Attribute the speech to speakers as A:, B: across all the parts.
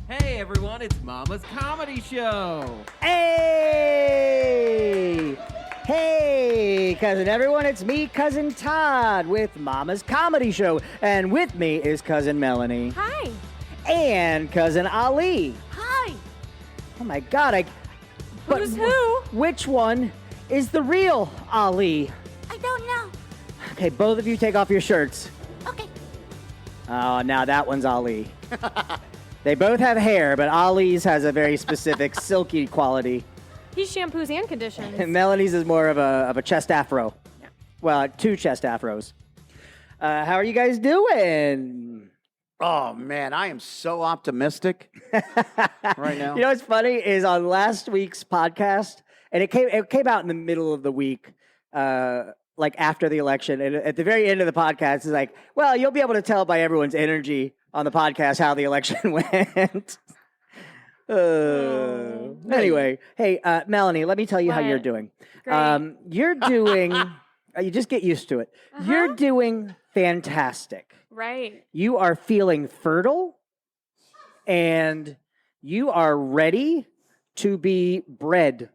A: Hey everyone, it's Mama's Comedy Show.
B: Hey! Hey, cousin everyone, it's me, Cousin Todd, with Mama's Comedy Show. And with me is Cousin Melanie.
C: Hi.
B: And Cousin Ali.
C: Hi.
B: Oh my God,
C: Who's who?
B: Which one is the real Ali?
C: I don't know.
B: Okay, both of you take off your shirts.
C: Okay.
B: Oh, now that one's Ali. They both have hair, but Ali's has a very specific silky quality.
C: He shampoos and conditions.
B: And Melanie's is more of a chest afro.
C: Yeah.
B: Well, two chest afros. How are you guys doing?
D: Oh man, I am so optimistic right now.
B: You know what's funny is on last week's podcast, and it came out in the middle of the week, like after the election, and at the very end of the podcast, it's like, well, you'll be able to tell by everyone's energy on the podcast how the election went. Anyway, hey, Melanie, let me tell you how you're doing.
C: Great.
B: You're doing, you just get used to it. You're doing fantastic.
C: Right.
B: You are feeling fertile, and you are ready to be bred.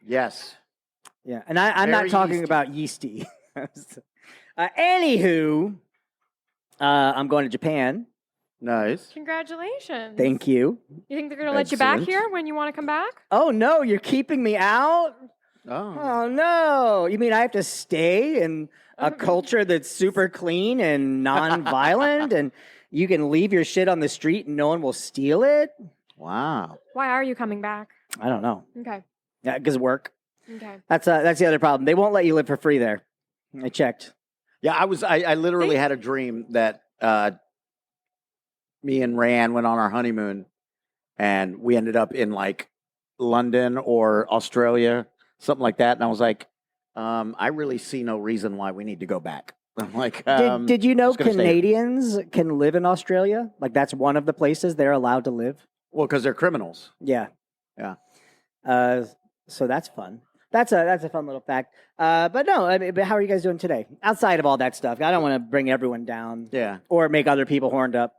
D: Yes.
B: Yeah, and I'm not
D: Very
B: talking
D: yeasty.
B: about yeasty. Anywho, I'm going to Japan.
D: Nice.
C: Congratulations.
B: Thank you.
C: You think they're going to let you back
D: Excellent.
C: here when you want to come back?
B: Oh, no, you're keeping me out?
D: Oh.
B: Oh, no. You mean I have to stay in a culture that's super clean and non-violent, and you can leave your shit on the street and no one will steal it?
D: Wow.
C: Why are you coming back?
B: I don't know.
C: Okay.
B: Yeah, because work.
C: Okay.
B: That's the other problem. They won't let you live for free there. I checked.
D: Yeah, I literally had a dream that me and Rayanne went on our honeymoon and we ended up in like London or Australia, something like that. And I was like, I really see no reason why we need to go back. I'm like,
B: Did you know
D: just gonna stay here.
B: Canadians can live in Australia? Like that's one of the places they're allowed to live?
D: Well, because they're criminals.
B: Yeah.
D: Yeah.
B: So that's fun. That's a fun little fact. But no, I mean, but how are you guys doing today? Outside of all that stuff, I don't want to bring everyone down
D: Yeah.
B: or make other people horned up.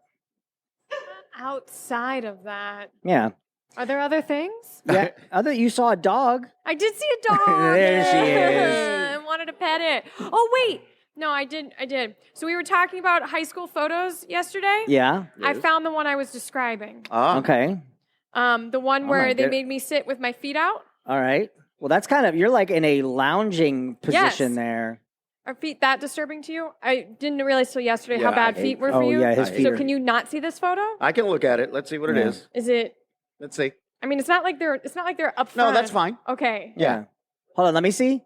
C: Outside of that,
B: Yeah.
C: are there other things?
B: Yeah. You saw a dog.
C: I did see a dog.
B: There she is.
C: I wanted to pet it. Oh, wait. No, I did. So we were talking about high school photos yesterday.
B: Yeah.
C: I found the one I was describing.
D: Oh.
B: Okay.
C: The one
B: Oh
C: where
B: my
C: they
B: God.
C: made me sit with my feet out.
B: All right. Well, that's kind of, you're like in a lounging position
C: Yes.
B: there.
C: Are feet that disturbing to you? I didn't realize till yesterday how
D: Yeah,
C: bad
D: I hate
C: feet were
B: feet.
C: for
B: Oh,
C: you.
B: yeah, his
D: I
B: feet
C: So
B: are-
C: can you not see this photo?
D: I can look at it. Let's see what it
B: Yeah.
D: is.
C: Is it?
D: Let's see.
C: I mean, it's not like they're up front.
D: No, that's fine.
C: Okay.
D: Yeah.
B: Hold on, let me see.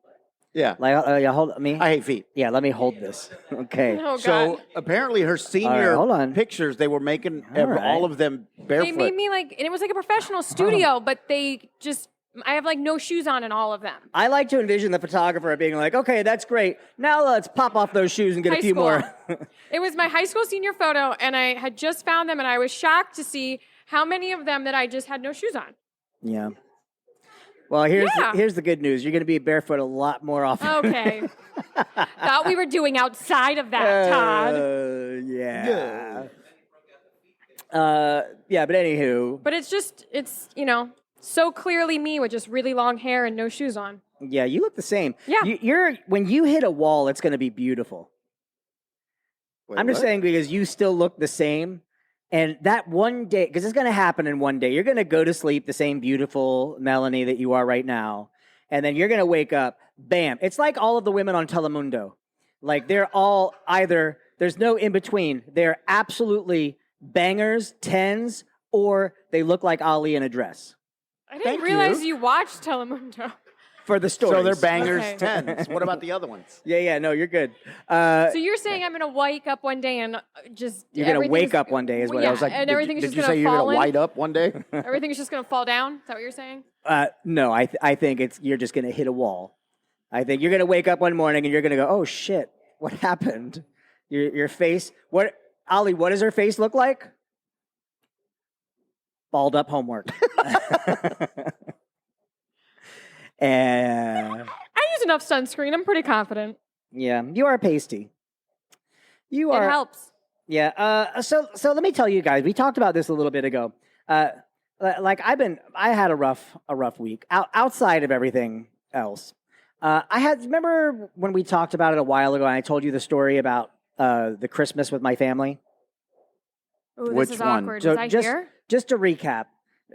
D: Yeah.
B: Like, yeah, hold me.
D: I hate feet.
B: Yeah, let me hold this. Okay.
C: Oh God.
D: So apparently her senior
B: hold on.
D: pictures, they were making
B: All right.
D: all of them
C: they
D: barefoot.
C: made me like, and it was like a professional studio, but they just, I have like no shoes on in all of them.
B: I like to envision the photographer being like, okay, that's great. Now let's pop off those shoes and get
C: High
B: a few
C: school.
B: more.
C: It was my high school senior photo, and I had just found them, and I was shocked to see how many of them that I just had no shoes on.
B: Yeah. Well, here's
C: Yeah.
B: here's the good news. You're going to be barefoot a lot more often.
C: Okay. Thought we were doing outside of that, Todd.
B: Yeah. Yeah, but anywho.
C: But it's, so clearly me with just really long hair and no shoes on.
B: Yeah, you look the same.
C: Yeah.
B: You're when you hit a wall, it's going to be beautiful.
D: Wait,
B: I'm just
D: what?
B: saying because you still look the same. And that one day, because it's going to happen in one day, you're going to go to sleep the same beautiful Melanie that you are right now. And then you're going to wake up, bam. It's like all of the women on Telemundo. Like they're all either, there's no in between. They're absolutely bangers, 10s, or they look like Ali in a dress.
C: I didn't
D: Thank
C: realize
D: you.
C: you watched Telemundo.
B: For the stories.
D: So they're bangers
C: Okay.
D: 10s. What about the other ones?
B: Yeah, no, you're good.
C: So you're saying I'm gonna wake up one day and just
B: You're gonna
C: everything's-
B: wake up one day is what I
C: yeah,
B: was like,
C: and
D: Did
C: everything's
D: you
C: just
D: say
C: gonna
D: you're
C: fall
D: going to
C: in.
D: white up one day?
C: Everything's just gonna fall down. Is that what you're saying?
B: No, I think you're just going to hit a wall. I think you're going to wake up one morning and you're going to go, oh shit, what happened? Your face, Ali, what does her face look like? Balled up homework. And
C: I use enough sunscreen. I'm pretty confident.
B: yeah, you are pasty. You
C: It
B: are.
C: helps.
B: Yeah. So let me tell you guys. We talked about this a little bit ago. Like I had a rough week outside of everything else. Remember when we talked about it a while ago and I told you the story about the Christmas with my family?
C: Ooh,
D: Which
C: this is
D: one?
C: awkward.
B: So
C: Was I here?
B: just to recap,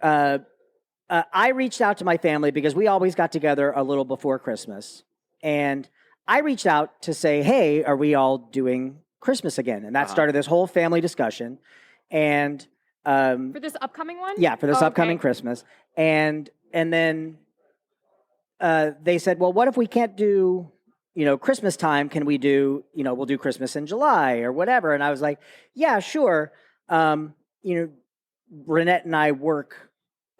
B: I reached out to my family because we always got together a little before Christmas. And I reached out to say, hey, are we all doing Christmas again? And that started this whole family discussion. And
C: For this upcoming one?
B: yeah, for this
C: Oh,
B: upcoming
C: okay.
B: Christmas. And then they said, well, what if we can't do, Christmas time? Can we do, we'll do Christmas in July or whatever? And I was like, yeah, sure. Renette and I work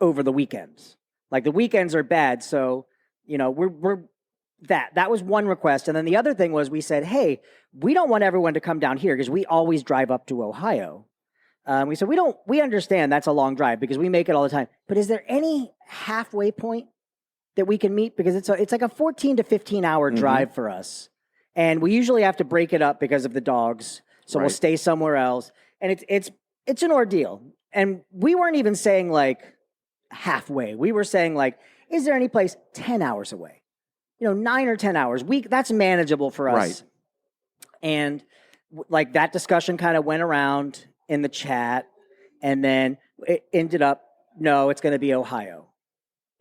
B: over the weekends. Like the weekends are bad. So, we're that was one request. And then the other thing was we said, hey, we don't want everyone to come down here because we always drive up to Ohio. We said, we understand that's a long drive because we make it all the time. But is there any halfway point that we can meet? Because it's like a 14 to 15 hour drive for us. And we usually have to break it up because of the dogs. So we'll stay somewhere else. And it's an ordeal. And we weren't even saying like halfway. We were saying like, is there any place 10 hours away? 9 or 10 hours. That's manageable for us.
D: Right.
B: And like that discussion kind of went around in the chat. And then it ended up, no, it's going to be Ohio.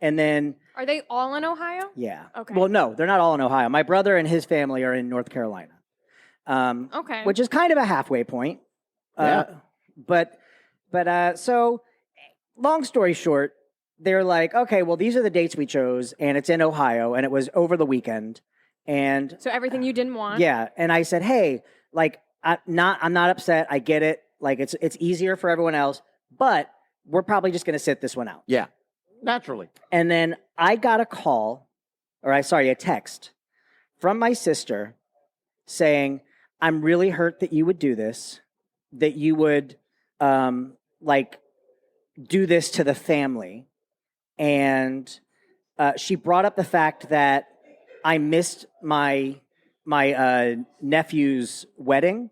B: And then...
C: Are they all in Ohio?
B: Yeah.
C: Okay.
B: Well, no, they're not all in Ohio. My brother and his family are in North Carolina.
C: Okay.
B: Which is kind of a halfway point.
D: Yeah.
B: So long story short, they're like, okay, well, these are the dates we chose, and it's in Ohio, and it was over the weekend. And
C: so everything you didn't want?
B: yeah. And I said, hey, like, I'm not upset. I get it. Like, it's easier for everyone else, but we're probably just going to sit this one out.
D: Yeah. Naturally.
B: And then I got a text from my sister saying, I'm really hurt that you would do this, that you would do this to the family. And she brought up the fact that I missed my nephew's wedding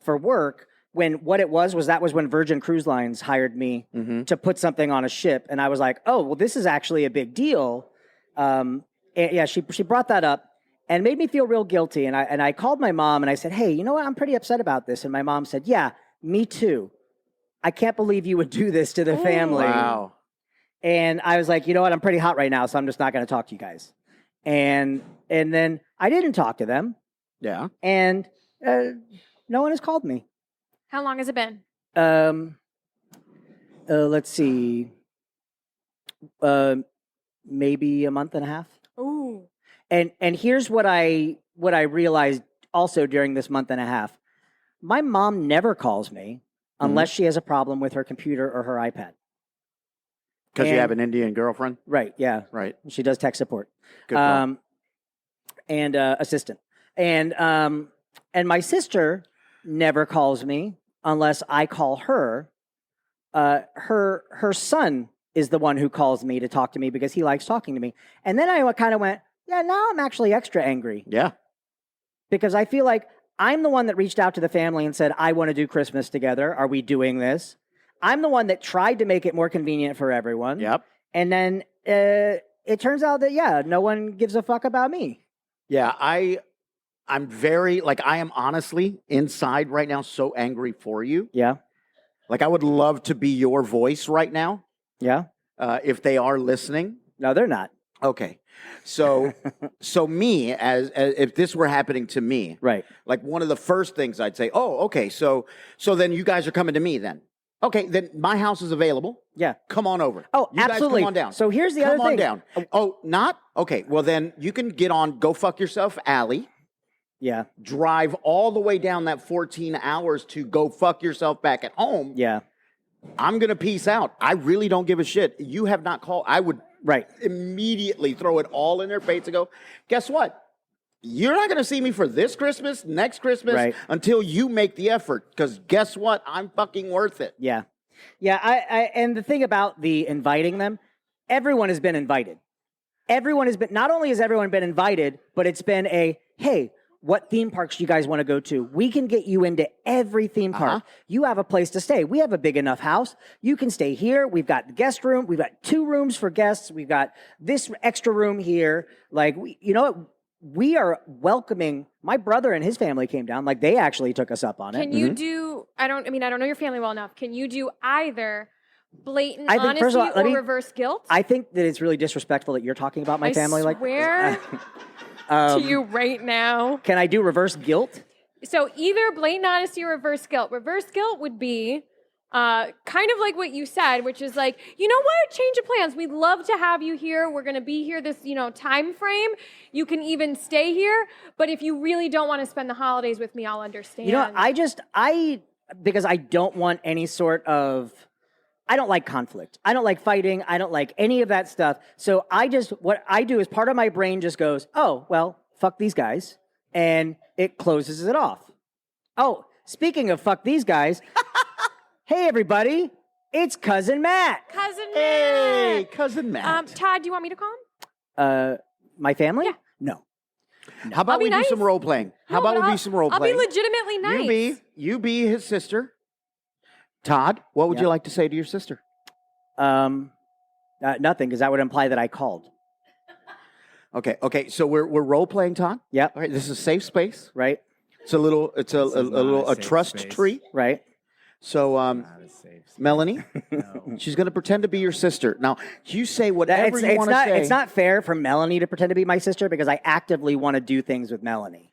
B: for work. When what it was that was when Virgin Cruise Lines hired me to put something on a ship. And I was like, oh, well, this is actually a big deal. She brought that up and made me feel real guilty. And I called my mom and I said, hey, you know what? I'm pretty upset about this. And my mom said, yeah, me too. I can't believe you would do this to the family.
D: Wow.
B: And I was like, you know what? I'm pretty hot right now, so I'm just not going to talk to you guys. And then I didn't talk to them.
D: Yeah.
B: And no one has called me.
C: How long has it been?
B: Let's see. Maybe a month and a half.
C: Ooh.
B: And here's what I realized also during this month and a half. My mom never calls me unless she has a problem with her computer or her iPad.
D: Because you have an Indian girlfriend?
B: Right, yeah.
D: Right.
B: She does tech support.
D: Good call.
B: And assistant. And my sister never calls me unless I call her. Her son is the one who calls me to talk to me because he likes talking to me. And then I kind of went, yeah, now I'm actually extra angry.
D: Yeah.
B: Because I feel like I'm the one that reached out to the family and said, I want to do Christmas together. Are we doing this? I'm the one that tried to make it more convenient for everyone.
D: Yep.
B: And then it turns out that, yeah, no one gives a fuck about me.
D: Yeah, I'm very, I am honestly inside right now so angry for you.
B: Yeah.
D: Like, I would love to be your voice right now.
B: Yeah.
D: If they are listening.
B: No, they're not.
D: Okay. So me, as if this were happening to me.
B: Right.
D: Like, one of the first things I'd say, oh, okay, so then you guys are coming to me then. Okay, then my house is available.
B: Yeah.
D: Come on over.
B: Oh,
D: you
B: absolutely.
D: Guys come on down.
B: So here's the other thing.
D: Come on down. Oh, not? Okay, well then you can get on Go Fuck Yourself Alley.
B: Yeah.
D: Drive all the way down that 14 hours to go fuck yourself back at home.
B: Yeah.
D: I'm going to peace out. I really don't give a shit. You have not called. I would immediately throw it all in their face and go, guess what? You're not going to see me for this Christmas, next Christmas, until you make the effort. Because guess what? I'm fucking worth it.
B: Yeah. Yeah. And the thing about the inviting them, everyone has been invited. Not only has everyone been invited, but it's been hey, what theme parks you guys want to go to. We can get you into every theme park. You have a place to stay. We have a big enough house. You can stay here. We've got the guest room. We've got 2 rooms for guests. We've got this extra room here. Like, you know what? We are welcoming. My brother and his family came down. Like, they actually took us up on it.
C: Can you do, I don't know your family well enough. Can you do either blatant
B: I think,
C: honesty
B: first of all,
C: or reverse guilt?
B: I think that it's really disrespectful that you're talking about my family.
C: I swear to you right now.
B: Can I do reverse guilt?
C: So either blatant honesty or reverse guilt. Reverse guilt would be kind of like what you said, which is like, you know what? Change of plans. We'd love to have you here. We're going to be here this, time frame. You can even stay here. But if you really don't want to spend the holidays with me, I'll understand.
B: You know, because I don't want any sort of, I don't like conflict. I don't like fighting. I don't like any of that stuff. So what I do is part of my brain just goes, oh, well, fuck these guys. And it closes it off. Oh, speaking of fuck these guys, hey, everybody, it's Cousin Matt.
C: Cousin Matt.
D: Hey, Cousin Matt.
C: Todd, do you want me to call him?
B: My family?
C: Yeah.
B: No.
D: How about we do some role playing? How about we do some role playing?
C: I'll be legitimately nice.
D: You be his sister. Todd, what would you like to say to your sister?
B: Nothing, because that would imply that I called.
D: Okay. So we're role playing, Todd.
B: Yep.
D: All right. This is a safe space,
B: right?
D: It's a trust
A: space.
D: tree,
B: right?
D: So, Melanie, she's going to pretend to be your sister. Now, you say whatever you want to say.
B: It's not fair for Melanie to pretend to be my sister because I actively want to do things with Melanie.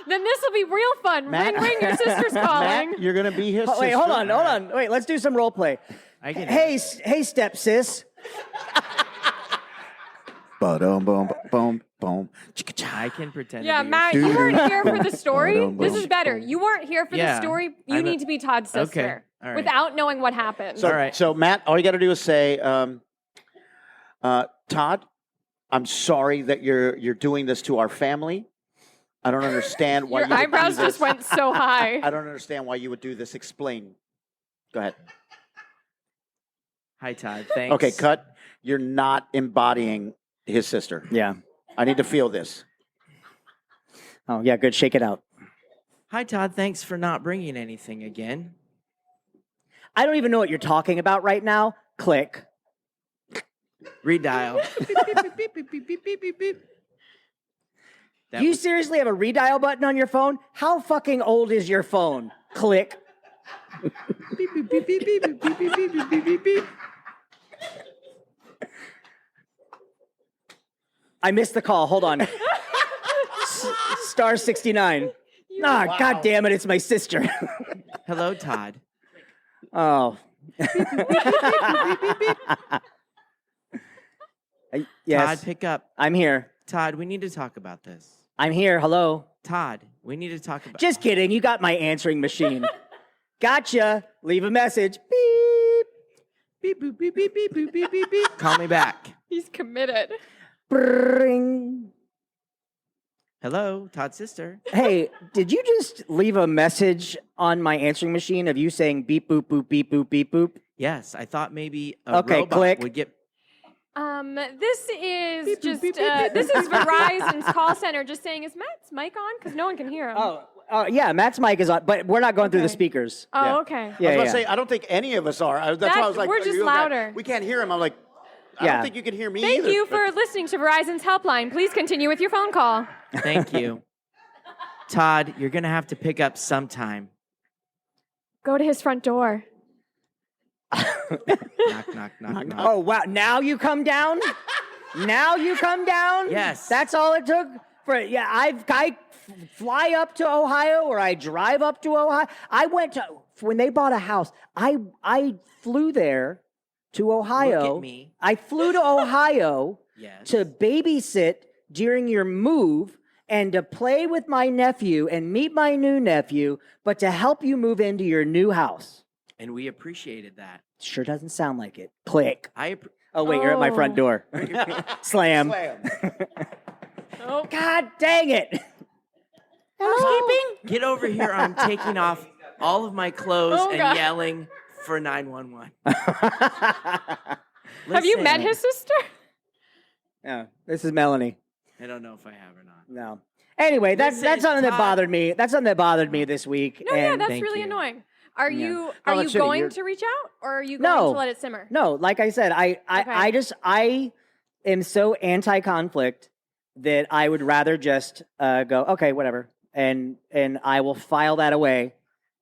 C: Then this will be real fun.
D: Matt,
C: Ring, your sister's calling.
D: Matt, you're going to be his sister.
B: Wait, hold on. Wait, let's do some role play. Hey, step sis.
D: Boom, boom, boom, boom.
A: I can pretend.
C: Yeah,
A: to be
C: Matt,
A: your
C: you
A: sister.
C: weren't here for the story.
D: Boom,
C: This
D: boom.
C: is better. You weren't here for the story. You need to be Todd's sister.
A: All right.
C: Without knowing what happened.
D: So,
A: All right.
D: So, Matt, all you got to do is say, Todd, I'm sorry that you're doing this to our family. I don't understand why
C: Your
D: you would
C: eyebrows
D: do this.
C: just went so high.
D: I don't understand why you would do this. Explain. Go ahead.
A: Hi, Todd. Thanks.
D: Okay, cut. You're not embodying his sister.
B: Yeah.
D: I need to feel this.
B: Oh, yeah, good. Shake it out.
A: Hi, Todd. Thanks for not bringing anything again.
B: I don't even know what you're talking about right now. Click.
A: Redial.
B: Do you seriously have a redial button on your phone? How fucking old is your phone? Click. I missed the call. Hold on. Star 69. God damn it, it's my sister.
A: Hello, Todd.
B: Oh. Yes.
A: Todd, pick up.
B: I'm here.
A: Todd, we need to talk about this.
B: I'm here. Hello.
A: Todd, we need to talk about.
B: Just kidding. You got my answering machine. Gotcha. Leave a message. Beep.
A: Beep, boop, beep, beep, beep, boop, beep, beep, beep. Call me back.
C: He's committed.
B: Bring.
A: Hello, Todd's sister.
B: Hey, did you just leave a message on my answering machine of you saying beep boop boop beep boop beep boop?
A: Yes, I thought maybe a
B: Okay,
A: robot
B: click.
A: would get.
C: This is this is Verizon's call center just saying, is Matt's mic on? Because no one can hear him.
B: Oh, yeah, Matt's mic is on, but we're not going through the
C: Okay.
B: speakers.
C: Oh,
D: Yeah.
C: okay.
D: I was
B: Yeah,
D: about
B: yeah.
D: to say, I don't think any of us are. That's why I was like,
C: we're
D: are
C: just
D: you okay?
C: louder.
D: We can't hear him. I'm like, I
B: Yeah.
D: don't think you can hear me
C: Thank
D: either.
C: you for listening to Verizon's helpline. Please continue with your phone call.
A: Thank you. Todd, you're going to have to pick up sometime.
C: Go to his front door.
A: Knock, knock, knock, knock.
B: Oh, wow. Now you come down? Now you come down?
A: Yes.
B: That's all it took? I fly up to Ohio or I drive up to Ohio. I went to, when they bought a house, I flew there to Ohio.
A: Look at me.
B: I flew to Ohio
A: Yes.
B: to babysit during your move and to play with my nephew and meet my new nephew, but to help you move into your new house.
A: And we appreciated that.
B: Sure doesn't sound like it. Click.
A: I
B: Oh, wait, you're at my front door. Slam.
D: Slam.
C: Oh,
B: God dang it.
C: housekeeping?
A: get over here. I'm taking off all of my clothes
C: Oh,
A: and
C: God.
A: yelling for 911.
C: Have you met
A: Listen.
C: his sister?
B: Yeah, this is Melanie.
A: I don't know if I have or not.
B: No. Anyway, that's
A: Listen,
B: something that
A: Todd.
B: bothered me. That's something that bothered me this week.
C: No, yeah,
B: and
C: that's
A: Thank
C: really
A: you.
C: annoying. Are
B: Yeah.
C: you
D: No,
C: are you
D: that's shitty.
C: going
D: You're-
C: to reach out, or are you going
B: No.
C: to let it simmer?
B: No, like I said, I am so anti-conflict that I would rather just go, okay, whatever, and I will file that away,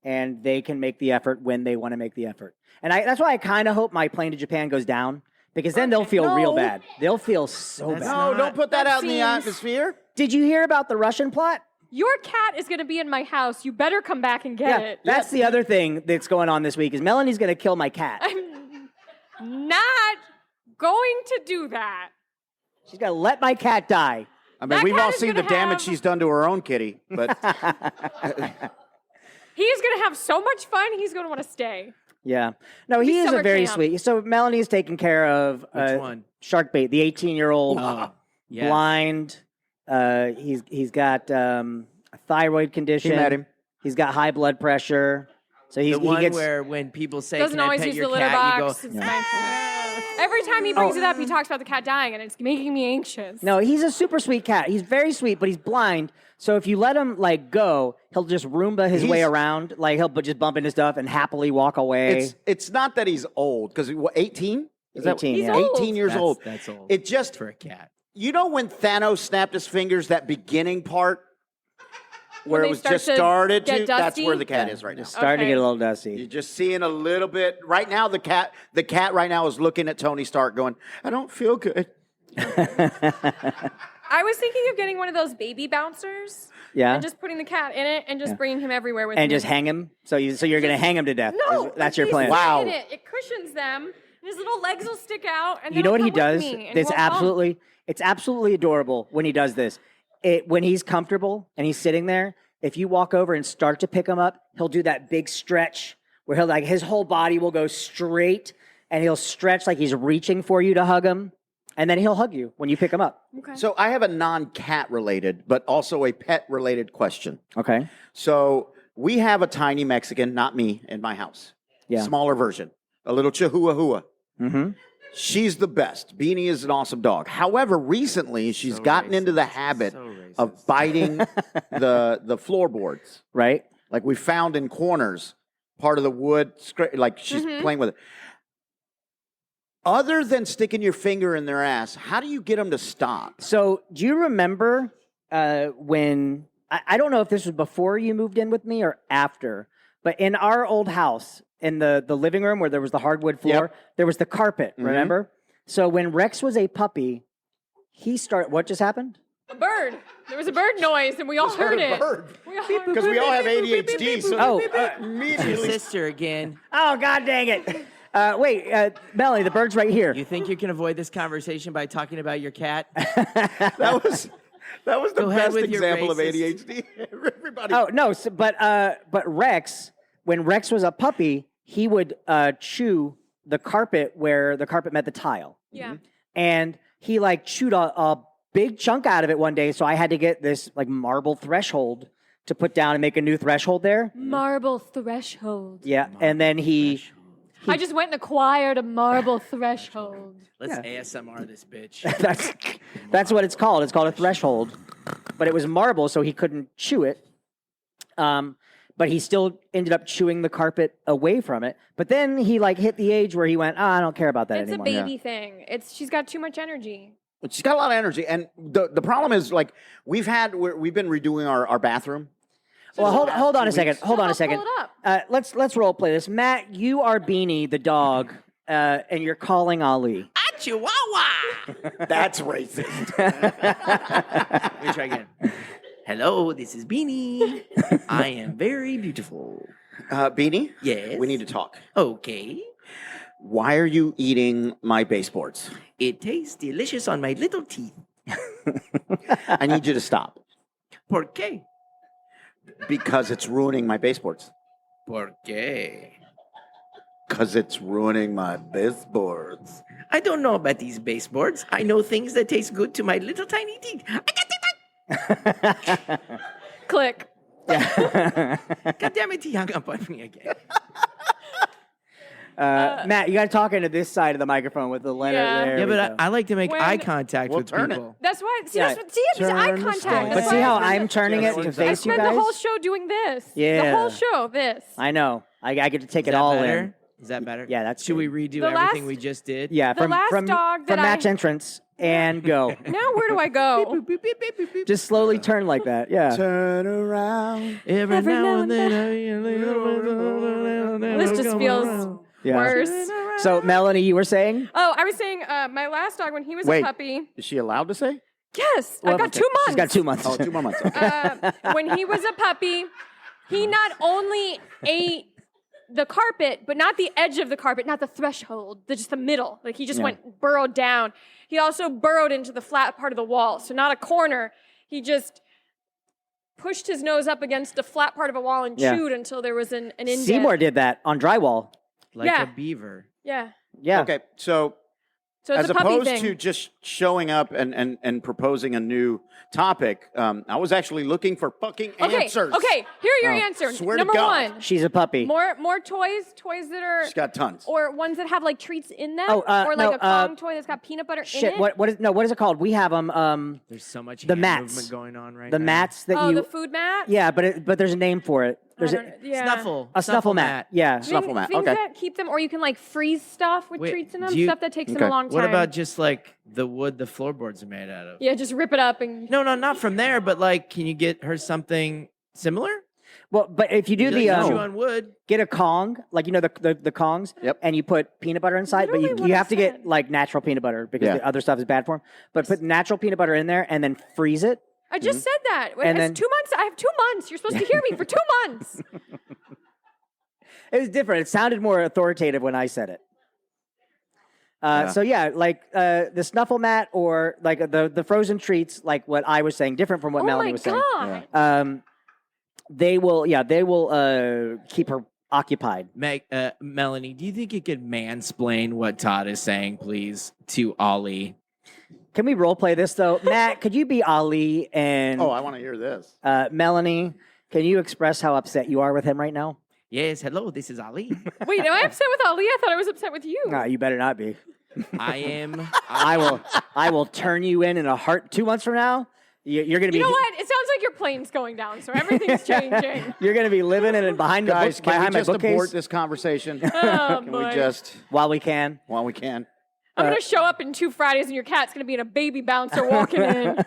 B: and they can make the effort when they want to make the effort. And that's why I kind of hope my plane to Japan goes down, because then they'll feel real
C: No.
B: bad. They'll feel so
A: That's
B: bad.
D: No,
A: not-
D: don't put that
C: that
D: out in the
C: seems-
D: atmosphere.
B: Did you hear about the Russian plot?
C: Your cat is going to be in my house. You better come back and get it.
B: That's the other thing that's going on this week is Melanie's going to kill my cat.
C: I'm not going to do that.
B: She's going to let my cat die.
D: I mean,
C: That
D: we've
C: cat
D: all
C: is
D: seen the
C: gonna
D: damage
C: have-
D: she's done to her own kitty, but
C: He is going to have so much fun. He's going to want to stay.
B: Yeah. No,
C: Be
B: he is a
C: summer
B: very
C: camp.
B: sweet. So Melanie's taking care of
A: Which one?
B: Sharkbait, the 18-year-old
A: Oh, yes.
B: blind. He's got a thyroid condition.
D: she met him.
B: He's got high blood pressure. So
A: The one
B: he gets
A: where when people say,
C: Doesn't
A: "Can I
C: always
A: pet
C: use
A: your
C: the litter
A: cat?"
C: box.
A: You
C: It's
A: go,
C: mindful. Every time he brings it up, he talks about the cat dying, and it's making me anxious.
B: No, he's a super sweet cat. He's very sweet, but he's blind. So if you let him like go, he'll just Roomba his way
D: He's-
B: around. Like he'll just bump into stuff and happily walk away.
D: It's not that he's old because 18. Is that
B: 18,
C: He's
B: yeah.
C: old.
D: 18 years
A: That's-
D: old?
A: That's old.
D: It just
A: for a cat.
D: you know when Thanos snapped his fingers, that beginning part where
C: they
D: it was
C: start
D: just
C: to
D: started
C: get
D: to. That's
C: dusty?
D: where the cat
B: Yeah,
D: is right now.
B: just starting to
C: Okay.
B: get a little dusty.
D: You're just seeing a little bit right now. The cat right now is looking at Tony Stark, going, "I don't feel good."
C: I was thinking of getting one of those baby bouncers
B: Yeah.
C: and just putting the cat in it and just bringing him everywhere with me.
B: And just hang him. So you're gonna hang him to death.
C: No,
B: That's
C: like
B: your
C: he's
B: plan.
D: Wow.
C: in It cushions them, and his little legs will stick out. And
B: You
C: then
B: know what
C: he'll
B: he
C: come with
B: does?
C: me, and
B: That's
C: he won't bump.
B: it's absolutely adorable when he does this. When he's comfortable and he's sitting there, if you walk over and start to pick him up, he'll do that big stretch where he'll like his whole body will go straight and he'll stretch like he's reaching for you to hug him, and then he'll hug you when you pick him up.
C: Okay.
D: So I have a non-cat related, but also a pet related question.
B: Okay.
D: So we have a tiny Mexican, not me, in my house.
B: Yeah.
D: Smaller version, a little Chihuahua.
B: Mm-hmm.
D: She's the best. Beanie is an awesome dog. However, recently she's
A: So
D: gotten into the
A: racist.
D: habit
A: So racist.
D: of biting the floorboards,
B: Right.
D: like we found in corners, part of the wood. Like she's playing with it. Other than sticking your finger in their ass, how do you get them to stop?
B: So do you remember when I don't know if this was before you moved in with me or after, but in our old house, in the living room where there was the hardwood floor, there was the carpet, remember? So when Rex was a puppy, what just happened?
C: A bird. There was a bird noise, and we all heard it.
D: Because we all have ADHD, so
B: Oh,
A: Your
D: immediately.
A: sister again.
B: Oh, God dang it. Wait, Melanie, the bird's right here.
A: You think you can avoid this conversation by talking about your cat?
D: That was the
A: Go ahead
D: best
A: with your
D: example of
A: racist-
D: ADHD. Everybody.
B: Oh, no, but Rex, when Rex was a puppy, he would chew the carpet where the carpet met the tile.
C: Yeah.
B: And he like chewed a big chunk out of it one day, so I had to get this like marble threshold to put down and make a new threshold there.
C: Marble threshold.
B: Yeah, and then he
C: I just went and acquired a marble threshold.
A: Let's ASMR this bitch.
B: that's what it's called. It's called a threshold, but it was marble, so he couldn't chew it. But he still ended up chewing the carpet away from it. But then he like hit the age where he went, I don't care about that
C: It's
B: anymore.
C: a baby thing. She's got too much energy.
D: But she's got a lot of energy, and the problem is like we've been redoing our bathroom.
B: Well, hold on a second.
C: So
B: Hold on
C: I'll
B: a second.
C: pull it up.
B: Let's role play this. Matt, you are Beanie the dog, and you're calling Ali.
A: Ah, Chihuahua!
D: That's racist.
A: Let me try again. Hello, this is Beanie. I am very beautiful.
D: Beanie,
A: Yes.
D: we need to talk.
A: Okay.
D: Why are you eating my baseboards?
A: It tastes delicious on my little teeth.
D: I need you to stop
A: ¿Por qué?
D: because it's ruining my baseboards.
A: ¿Por qué?
D: Because it's ruining my baseboards.
A: I don't know about these baseboards. I know things that taste good to my little tiny teeth.
C: Click.
A: God damn it, he hung up on me again.
B: Matt, you got to talk into this side of the microphone with the letter
C: Yeah.
B: there.
A: Yeah,
B: we
A: but
B: go.
A: I like to make
C: When-
A: eye contact
D: We'll
A: with
D: turn it.
A: people.
C: That's why. See,
B: Yeah.
C: that's, see it's eye
D: Turn the
C: contact.
D: screen.
B: But
C: That's
B: see
C: why
B: how
C: I spend
B: I'm turning it to
D: I
C: I
B: face you
C: spend the
B: guys?
C: whole show doing this.
B: Yeah.
C: The whole show, this.
B: I know. I get to take
A: Is
B: it
A: that
B: all
A: better?
B: in.
A: Is that better?
B: Yeah, that's
A: Should we
B: good.
A: redo
C: The
A: everything
C: last-
A: we just did?
B: Yeah,
C: The last dog that
B: from Matt's entrance and go.
C: Now where do I go?
B: Just slowly turn like that. Yeah.
D: Turn around.
A: Every now and then.
C: This just feels
B: Yeah.
C: worse.
B: So, Melanie, you were saying?
C: Oh, I was saying my last dog when he was
D: Wait.
C: a puppy.
D: Is she allowed to say?
C: Yes,
B: Well,
C: I've got 2 months.
B: She's got 2 months.
D: Oh, 2 more months. Okay.
C: When he was a puppy, he not only ate the carpet, but not the edge of the carpet, not the threshold, just the middle. Like he just went burrowed down. He also burrowed into the flat part of the wall, so not a corner. He just pushed his nose up against the flat part of a wall and
B: Yeah.
C: chewed until there was an indent.
B: Seymour did that on drywall.
A: Like
C: Yeah.
A: a beaver.
C: Yeah.
B: Yeah.
D: Okay, so
C: So it's
D: as
C: a puppy
D: opposed
C: thing.
D: to just showing up and proposing a new topic, I was actually looking for fucking answers.
C: Okay, here are your
D: Oh,
C: answers.
D: swear to
C: Number
D: God.
C: one,
B: She's a puppy.
C: more toys that are
D: She's got tons.
C: or ones that have like treats in them,
B: Oh,
C: or like
B: no,
C: a Kong toy that's got peanut butter in
B: Shit.
C: it.
B: What is it called? We have them.
A: There's so much
B: The
A: hand
B: mats.
A: movement going on right
B: The
A: now.
B: mats that
C: Oh,
B: you.
C: the food mat.
B: Yeah, but there's a name for it. There's
C: Yeah.
A: Snuffle.
B: a snuffle mat. Yeah.
D: Snuffle mat,
C: Things
D: okay.
C: that keep them, or you can like freeze stuff with
A: Wait,
C: treats in them.
A: do you-
C: Stuff that takes them
D: Okay.
C: a long time.
A: What about just like the wood the floorboards are made out of?
C: Yeah, just rip it up and.
A: No, not from there, but like, can you get her something similar?
B: Well, but if you do
A: You
B: the
A: like chew on wood.
B: get a Kong, like the Kongs,
D: Yep.
B: and you put peanut butter inside, but
C: Literally what
B: you
C: I
B: have to get
C: said.
B: like natural peanut butter because
D: Yeah.
B: the other stuff is bad for them. But put natural peanut butter in there and then freeze it.
C: I just said that.
B: And
C: It's
B: then-
C: 2 months. I have 2 months. You're supposed to hear me for 2 months.
B: It was different. It sounded more authoritative when I said it.
D: Yeah.
B: So yeah, like the snuffle mat or like the frozen treats, like what I was saying, different from what
C: Oh
B: Melanie
C: my
B: was saying.
C: god.
B: They will keep her occupied.
A: Melanie, do you think you could mansplain what Todd is saying, please, to Ollie?
B: Can we role play this though? Matt, could you be Ali and
D: Oh, I want to hear this.
B: Melanie? Can you express how upset you are with him right now?
A: Yes, hello, this is Ali.
C: Wait, am I upset with Ali? I thought I was upset with you.
B: No, you better not be.
A: I am.
B: I will turn you in a heart 2 months from now. You're gonna be.
C: You know what? It sounds like your plane's going down, so everything's changing.
B: You're gonna be living in behind the
D: Guys,
B: book,
D: can we
B: behind my
D: just abort
B: bookcase
D: this conversation?
C: Oh,
D: Can we
C: boy.
D: just,
B: while we can.
D: while we can?
C: I'm gonna show up in 2 Fridays, and your cat's gonna be in a baby bouncer walking in.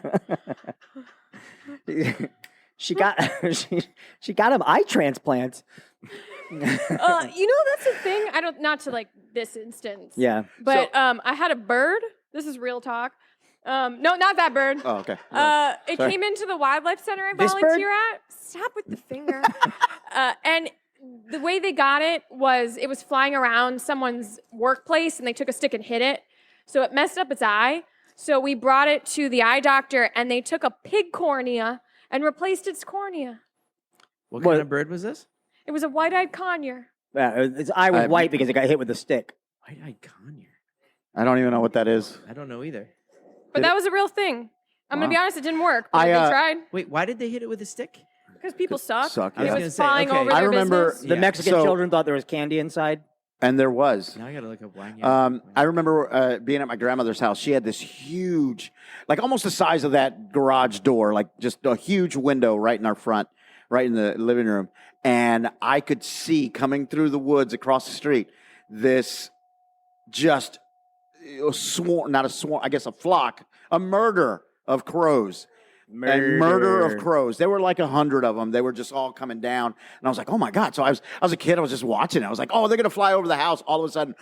B: She got she got him eye transplants.
C: You know, that's the thing. I don't, not to like this instance.
B: Yeah.
C: But I had a bird. This is real talk. No, not that bird.
D: Oh, okay.
C: It
D: Sorry.
C: came into the wildlife center I
B: This bird?
C: volunteer at. Stop with the finger. And the way they got it was flying around someone's workplace and they took a stick and hit it. So it messed up its eye. So we brought it to the eye doctor and they took a pig cornea and replaced its cornea.
A: What
B: What-
A: kind of bird was this?
C: It was a white-eyed conure.
B: Its eye was white because it got hit with a stick.
A: White-eyed conure.
D: I don't even know what that is.
A: I don't know either.
C: But
D: Did
C: that was a real thing. I'm going to
D: Wow.
C: be honest, it didn't work. But
D: I,
C: they tried.
A: Wait, why did they hit it with a stick?
C: Because people suck.
D: Suck,
A: I was
C: It
A: gonna
C: was
A: say,
C: flying
A: okay.
C: over
D: I
C: their
D: remember
C: business.
B: The
A: Yeah.
B: Mexican
D: So-
B: children thought there was candy inside.
D: And there was.
A: Now I gotta look up why.
D: I remember being at my grandmother's house. She had this huge, like almost the size of that garage door, like just a huge window right in our front, right in the living room. And I could see coming through the woods across the street this just a swarm, not a swarm, I guess a flock, a murder of crows. And murder of crows. There were like 100 of them. They were just all coming down. And I was like, oh my God. So I was a kid. I was just watching it. I was like, oh, they're going to fly over the house. All of a sudden,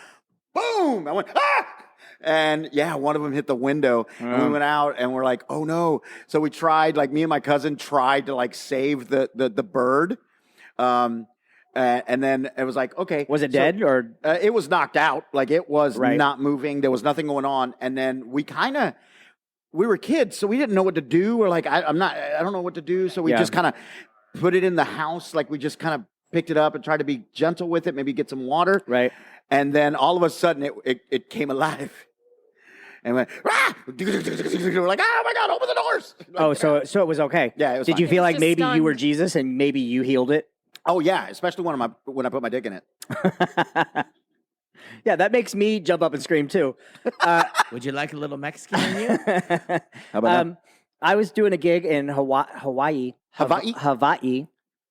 D: boom. I went, ah. And yeah, one of them hit the window. And we went out and we're like, oh no. So we tried, like me and my cousin tried to like save the bird. And then it was like, okay.
B: Was it
D: so-
B: dead or?
D: it was knocked out. Like it was
B: Right.
D: not moving. There was nothing going on. And then we were kids, so we didn't know what to do. We're like, I don't know what to do. So we
B: Yeah.
D: just kind of put it in the house. Like we just kind of picked it up and tried to be gentle with it, maybe get some water.
B: Right.
D: And then all of a sudden it came alive. And went, rah! We're like, oh my God, open the doors.
B: Oh,
D: Like,
B: so it was okay.
D: Yeah, it was
B: Did
D: fine.
B: you feel like
C: Just
B: maybe you were
C: stunned.
B: Jesus and maybe you healed it?
D: Oh yeah, especially when I put my dick in it.
B: Yeah, that makes me jump up and scream too.
A: Would you like a little Mexican in you?
D: How about that?
B: I was doing a gig in Hawaii,
D: Hawaii?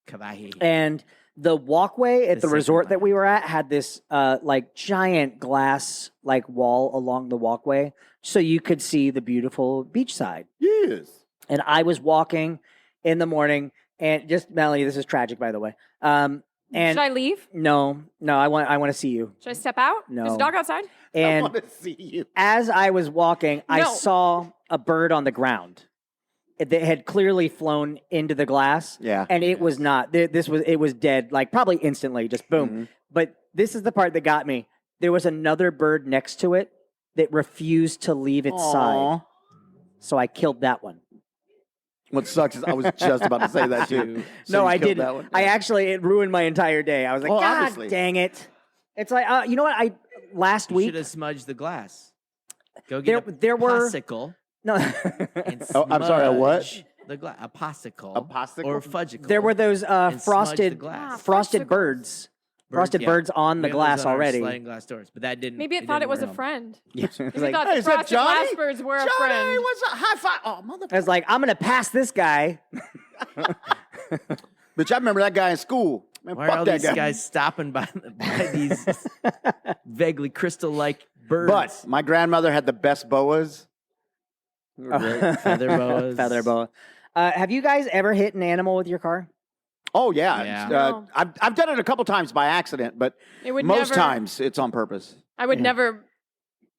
A: Kavahi.
B: and the walkway at
A: The
B: the
A: second
B: resort that
A: one.
B: we were at had this like giant glass like wall along the walkway, so you could see the beautiful beachside.
D: Yes.
B: And I was walking in the morning, and just Melanie, this is tragic, by the way. And
C: Should I leave?
B: no, I want to see you.
C: Should I step out?
B: No.
C: There's a dog outside.
D: I
B: And
D: want to see you.
B: as I was walking, I
C: No.
B: saw a bird on the ground that had clearly flown into the glass.
D: Yeah.
B: And it was not. It was dead, like probably instantly, just boom.
D: Mhm.
B: But this is the part that got me. There was another bird next to it that refused to leave its side.
D: Aw.
B: So I killed that one.
D: What sucks is I was just about to say that too. So
B: No,
D: you
B: I
D: killed
B: didn't.
D: that one?
B: I actually, it ruined my entire day. I was like,
D: Well,
B: God
D: obviously.
B: dang it. It's like, you know what? Last
A: You
B: week,
A: should have smudged the glass. Go get
B: there
A: a
B: were
A: popsicle
B: no.
D: I'm
A: and
D: sorry, a what?
A: smudge The glass, a popsicle,
D: A popsicle?
A: or fudgicle.
B: There were those
A: and smudge the
B: frosted
A: glass.
B: frosted
C: Frosticles.
B: birds. Frosted
A: yeah.
B: birds on the
A: We had those
B: glass
A: on our
B: already.
A: sliding glass doors, but that didn't.
C: Maybe it thought it
A: didn't
C: was a
A: work.
C: friend.
B: Yeah.
C: Maybe
B: It's
C: it
B: like,
C: thought
D: Hey,
C: the
D: is that
C: frosted
D: Johnny?
C: glassbirds were a
D: Johnny,
C: friend.
D: what's up? High five. Oh, motherfucker.
B: I was like, I'm gonna pass this guy.
D: Bitch, I remember that guy in school. Man,
A: Why
D: fuck
A: are all
D: that
A: these
D: guy.
A: guys stopping by these vaguely crystal-like birds?
D: But my grandmother had the best boas. They were great.
A: Feather boas.
B: Feather boa. Have you guys ever hit an animal with your car?
D: Oh yeah,
A: Yeah.
C: No.
D: I've done it a couple times by accident, but
C: It would
D: most
C: never,
D: times it's on purpose.
C: I would
B: Yeah.
C: never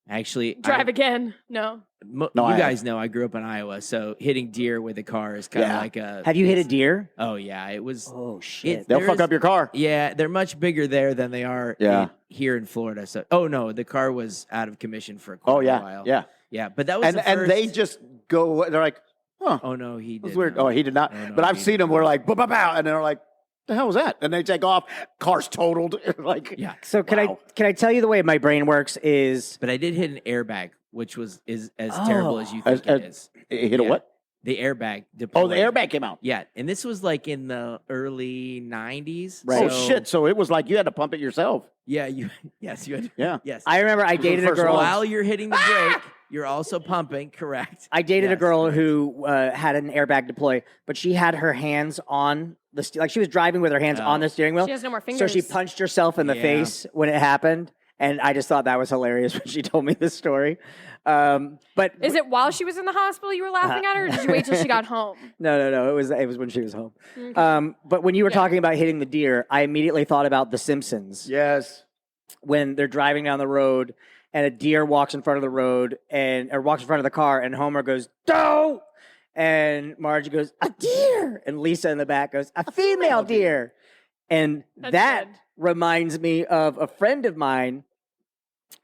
A: Actually,
C: drive again. No.
D: No,
A: you
D: I
A: guys know I grew up in Iowa, so hitting deer with a car is kind of
D: Yeah.
A: like a.
B: Have you hit a deer?
A: Oh yeah, it was.
B: Oh shit!
D: They'll
A: There
D: fuck
A: is-
D: up your car.
A: Yeah, they're much bigger there than they are
D: Yeah.
A: here in Florida. So, oh no, the car was out of commission for quite
D: Oh
A: a
D: yeah,
A: while.
D: yeah.
A: yeah. But that was
D: And
A: the
D: and they
A: first-
D: just go. They're like, huh,
A: Oh no, he
D: that's
A: did.
D: weird. Oh, he did not.
A: No, no,
D: but I've
A: he
D: seen them
A: did
D: where
A: not.
D: like, bow, bow, bow, and they're like, the hell was that? And they take off. Car's totaled. like,
A: Yeah,
B: So can
D: Wow.
B: I tell you the way my brain works is
A: but I did hit an airbag, which is as terrible as you think
D: As-
A: it is.
D: it hit a
A: Yeah.
D: what?
A: The airbag.
D: Oh, the
A: deployed.
D: airbag came out.
A: Yeah, and this was like in the early '90s.
B: Right.
D: Oh
A: so-
D: shit! So it was like you had to pump it yourself.
A: Yeah, yes, you had.
D: Yeah.
A: Yes.
B: I remember I
D: was the
B: dated a
D: first
B: girl.
D: one.
A: While you're hitting the brake, you're also pumping. Correct.
B: I dated a
A: Yes,
B: girl
A: correct.
B: who had an airbag deploy, but she had her hands on the like she was driving with her hands
A: Oh.
B: on the steering wheel.
C: She has no more
B: So
C: fingers.
B: she punched herself in the
A: Yeah.
B: face when it happened, and I just thought that was hilarious when she told me this story. But
C: Is it while she was in the hospital you were laughing at her, or did you wait till she got home?
B: no, it was when she was home.
C: Okay.
B: But when you were
C: Yeah.
B: talking about hitting the deer, I immediately thought about The Simpsons
D: Yes.
B: when they're driving down the road and a deer walks in front of the road or walks in front of the car, and Homer goes, "Don't!" And Marge goes, "A deer!" And Lisa in the back goes, "A female deer." And
C: That's
B: that
C: good.
B: reminds me of a friend of mine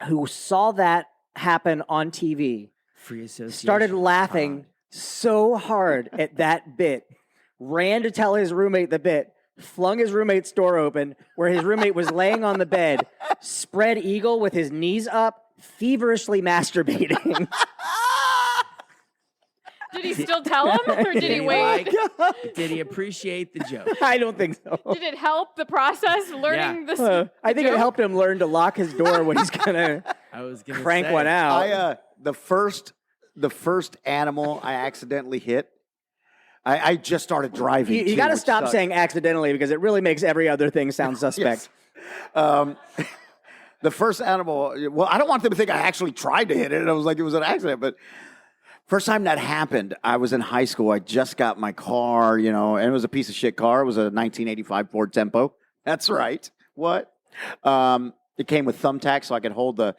B: who saw that happen on TV,
A: Free association.
B: started laughing so hard at that bit, ran to tell his roommate the bit, flung his roommate's door open where his roommate was laying on the bed, spread eagle with his knees up, feverishly masturbating.
C: Did he still tell him, or did he
A: Did
C: wait?
A: Did he appreciate the joke?
B: I don't think so.
C: Did it help the process learning this?
B: I think it
C: joke?
B: helped him learn to lock his door when he's gonna
A: I was gonna
B: crank
A: say,
B: one out.
D: I the first animal I accidentally hit. I just started driving.
B: You
D: too,
B: got to
D: which
B: stop
D: sucked.
B: saying accidentally because it really makes every other thing sound suspect.
D: Yes. The first animal. Well, I don't want them to think I actually tried to hit it. I was like it was an accident, but. First time that happened, I was in high school. I just got my car, and it was a piece of shit car. It was a 1985 Ford Tempo. That's right. What? It came with thumbtacks so I could hold the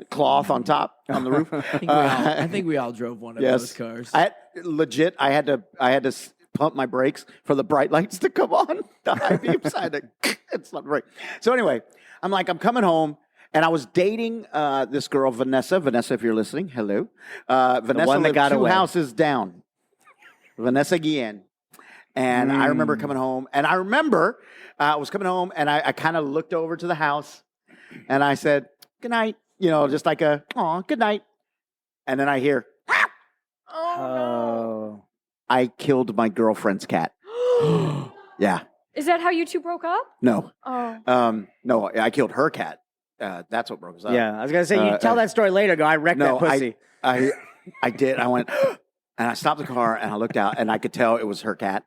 D: cloth on top on the roof.
A: I think we all drove one of
D: Yes.
A: those cars.
D: I had to pump my brakes for the bright lights to come on. The high beams. I had to, it's not right. So anyway, I'm coming home. And I was dating this girl, Vanessa. Vanessa, if you're listening, hello. Vanessa
B: one that
D: lived
B: got
D: 2
B: away.
D: houses down. Vanessa Guillen. And I remember coming home. And I remember I was coming home, and I kind of looked over to the house. And I said, good night. Just like good night. And then I hear,
C: Oh
D: I killed my girlfriend's cat.
C: no!
D: Yeah.
C: Is that how you two broke up?
D: No.
C: Oh,
D: No, I killed her cat. That's what broke us up.
B: Yeah, I was gonna say you tell that story later. Go, I wrecked that pussy.
D: I did. I went, and I stopped the car and I looked out and I could tell it was her cat.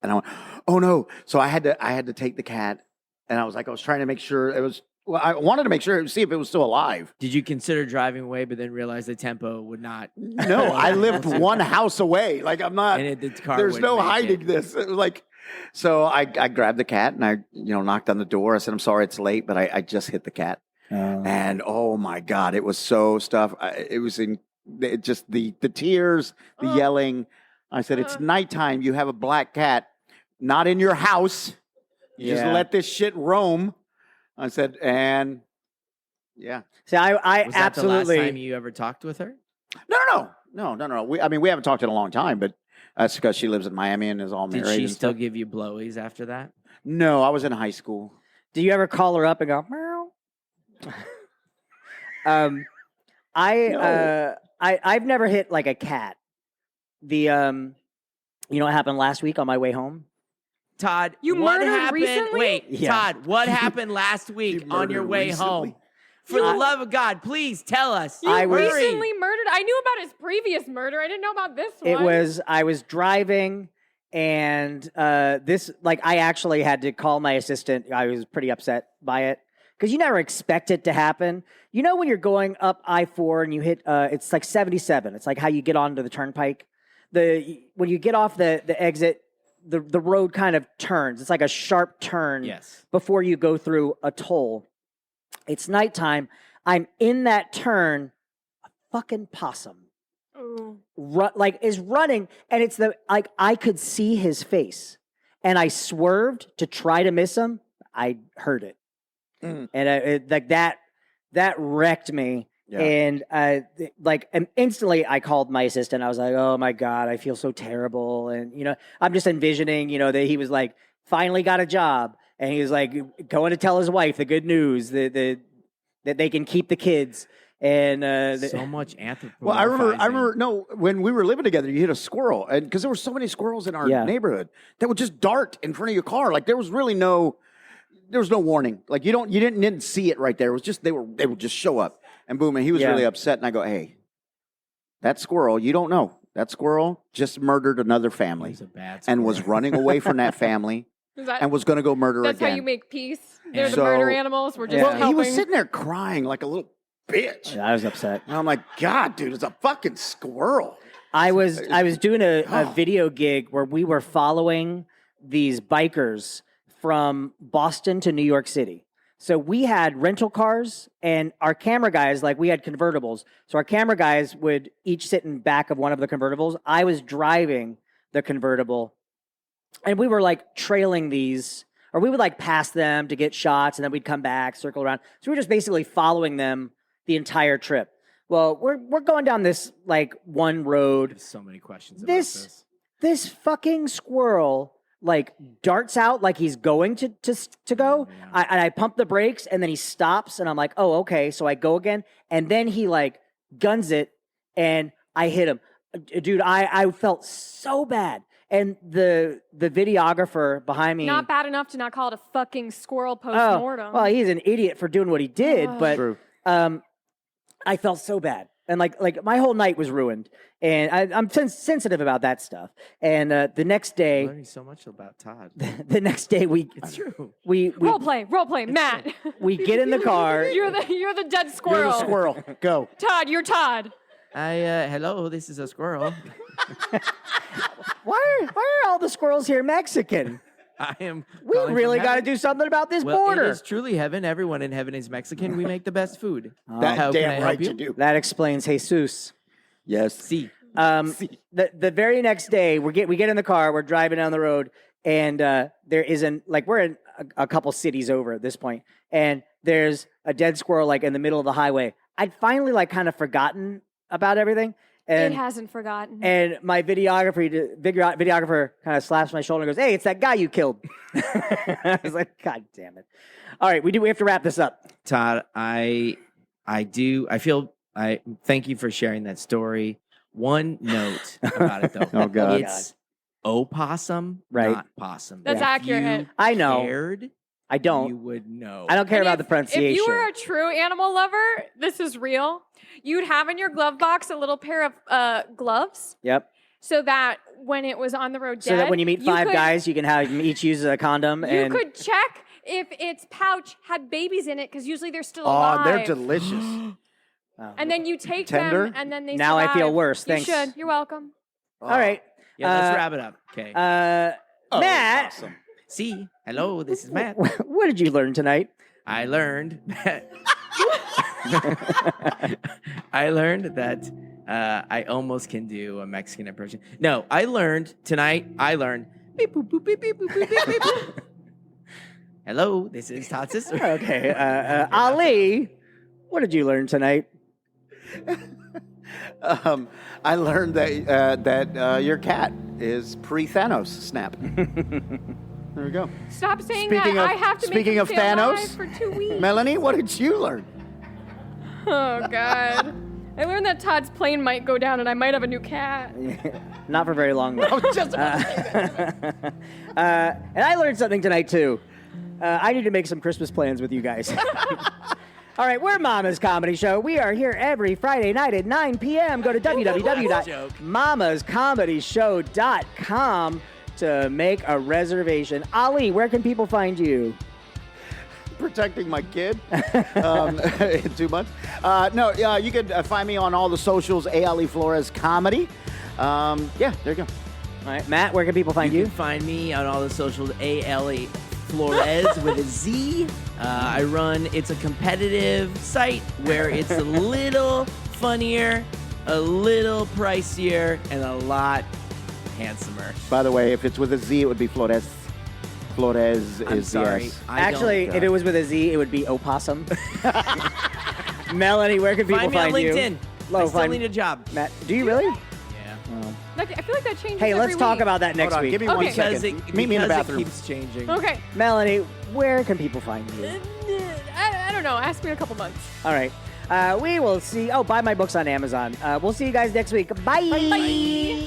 D: And I went, oh no! So I had to take the cat, and I was trying to make sure it was. Well, I wanted to make sure, see if it was still alive.
A: Did you consider driving away, but then realize the tempo would not?
D: No, I lived one house away. Like I'm not.
A: And the car
D: There's
A: wouldn't
D: no
A: make
D: hiding
A: it.
D: this. It was like, so I grabbed the cat and I knocked on the door. I said, I'm sorry it's late, but I just hit the cat. And oh my God, it was so stuff. It was just the tears, the yelling. I said, it's nighttime. You have a black cat, not in your house. You just let this shit roam. I said, and yeah.
B: See, I
A: Was
B: absolutely.
A: that the last time you ever talked with her?
D: No. We haven't talked in a long time, but that's because she lives in Miami and is all married.
A: Did she
D: and
A: still
D: stuff.
A: give you blowies after that?
D: No, I was in high school.
B: Do you ever call her up and go, meow? I've never hit like a cat. You know what happened last week on my way home?
A: Todd,
C: You
A: what
C: murdered
A: happened?
C: recently?
A: Wait,
B: Yeah.
A: Todd, what happened last week on your
D: murdered
A: way
D: recently?
A: home? For the love of God, please tell us.
C: You
B: I was-
C: recently murdered. I knew about his previous murder. I didn't know about this one.
B: I was driving and I actually had to call my assistant. I was pretty upset by it because you never expect it to happen. You know when you're going up I-4 and you hit it's like 77. It's like how you get onto the turnpike. When you get off the exit, the road kind of turns. It's like a sharp turn
A: Yes.
B: before you go through a toll. It's nighttime. I'm in that turn. A fucking possum
C: Ooh.
B: is running, and it's I could see his face, and I swerved to try to miss him. I heard it, and that wrecked me.
D: Yeah.
B: And and instantly I called my assistant. I was like, "Oh my God, I feel so terrible." And I'm just envisioning, that he was like finally got a job, and he was like going to tell his wife the good news that they can keep the kids. And
A: So much anthropomorphizing.
D: Well, I remember. No, when we were living together, you hit a squirrel, and because there were so many squirrels in our neighborhood that would just dart in front of your car. Like there was no warning. Like you didn't see it right there. It was just they would just show up. And boom, and he was really upset. And I go, hey, that squirrel, you don't know. That squirrel just murdered another family
A: He's a bad
D: and was
A: squirrel.
D: running away from that family and was going to go murder
C: That's
D: again.
C: how you make peace. They're the
D: So-
C: murder animals. We're just
D: Well,
C: helping.
D: he was sitting there crying like a little bitch.
B: I was upset.
D: And I'm like, God, dude, it's a fucking squirrel.
B: I was doing a video gig where we were following these bikers from Boston to New York City. So we had rental cars, and our camera guys, we had convertibles. So our camera guys would each sit in back of one of the convertibles. I was driving the convertible, and we were trailing these, or we would pass them to get shots, and then we'd come back, circle around. So we were just basically following them the entire trip. Well, we're going down this one road.
A: There's so many questions about
B: This
A: this.
B: fucking squirrel darts out like he's going to go.
A: Yeah.
B: I pump the brakes, and then he stops, and I'm like, oh, okay. So I go again, and then he guns it, and I hit him. Dude, I felt so bad. And the videographer behind me.
C: Not bad enough to not call it a fucking squirrel post-mortem.
B: Well, he's an idiot for doing what he did, but
D: True.
B: I felt so bad. And my whole night was ruined, and I'm sensitive about that stuff. And the next
A: I'm
B: day,
A: learning so much about Todd.
B: the next day
A: It's true.
B: we
C: role play, Matt.
B: we get in the car.
C: You're the dead squirrel.
D: You're the squirrel. Go.
C: Todd, you're Todd.
A: Hello, this is a squirrel.
B: Why are all the squirrels here Mexican?
A: I am.
B: We
A: calling
B: really
A: from
B: got to
A: heaven.
B: do something about this
A: Well,
B: border.
A: it is truly heaven. Everyone in heaven is Mexican. We make the best food.
D: That
A: How can I
D: damn
A: help
D: right
A: you?
D: you do.
B: That explains Jesus.
D: Yes.
A: See.
B: The very next day, we get in the car, we're driving down the road, and there isn't we're in a couple cities over at this point, and there's a dead squirrel in the middle of the highway. I'd finally kind of forgotten about everything, and
C: It hasn't forgotten.
B: and my videographer kind of slaps my shoulder and goes, "Hey, it's that guy you killed." I was like, "God damn it!" All right, we have to wrap this up.
A: Todd, I thank you for sharing that story. One note about it though.
D: Oh, God.
A: It's opossum,
B: Right.
A: not possum.
C: That's
A: If
C: accurate.
A: you
B: I know.
A: cared,
B: I don't.
A: You would know.
B: I don't care
C: And
B: about the pronunciation.
C: If you were a true animal lover, this is real. You'd have in your glove box a little pair of gloves,
B: Yep.
C: so that when it was on the road dead,
B: So that when you meet five guys, you can have them each use a condom.
C: you
B: And
C: could check if its pouch had babies in it, because usually they're still
D: Oh,
C: alive.
D: they're delicious.
B: Oh.
C: And then you take
D: Tender?
C: them, and then they
B: Now I feel
C: survive.
B: worse. Thanks.
C: You should. You're welcome.
B: All right.
A: Yeah, let's wrap it up. Okay.
D: Oh,
B: Matt,
D: awesome.
A: See, hello, this is Matt.
B: what did you learn tonight?
A: I learned that I almost can do a Mexican impression. No, I learned tonight. Beep, boop, boop, beep, beep, boop, beep, beep, beep, boop. Hello, this is Todd's sister.
B: Okay. Ali, what did you learn tonight?
D: I learned that your cat is pre-Thanos snap. There we go.
C: Stop saying
D: Speaking
C: that.
D: of-
C: I have to
D: speaking
C: make
D: of
C: him stay alive
D: Thanos,
C: for 2 weeks.
D: Melanie, what did you learn?
C: Oh God. I learned that Todd's plane might go down, and I might have a new cat.
B: Not for very long, though.
D: I was just about to say that.
B: And I learned something tonight, too. I need to make some Christmas plans with you guys. All right, we're Mama's Comedy Show. We are here every Friday night at 9 p.m. Go to www.mamascomedyshow.com to make a reservation. Ali, where can people find you?
D: Protecting my kid in 2 months. You can find me on all the socials, Ale Flores Comedy. There you go.
B: All right, Matt, where can people find
A: You
B: you?
A: can find me on all the socials, Ale Flores with a Z. I run, it's a competitive site where it's a little funnier, a little pricier, and a lot handsomer.
D: By the way, if it's with a Z, it would be Flores. Flores
A: I'm
D: is
A: sorry.
D: the S.
B: Actually, if it was with a Z, it would be opossum. Melanie, where can people
A: Find me on
B: you?
A: LinkedIn.
B: Lo,
A: I still
B: find-
A: need a job.
B: Matt, do you really?
A: Yeah.
C: Like, I feel like that changes
B: Hey,
C: every
B: let's talk
C: week.
B: about that next
D: Hold on,
B: week.
D: give me
C: Okay.
D: 1
A: Because
D: second.
A: it,
D: Meet me in the
A: because
D: bathroom.
A: it keeps changing.
C: Okay.
B: Melanie, where can people find you?
C: I don't know. Ask me in a couple months.
B: All right. We will see. Oh, buy my books on Amazon. We'll see you guys next week. Bye.
C: Bye.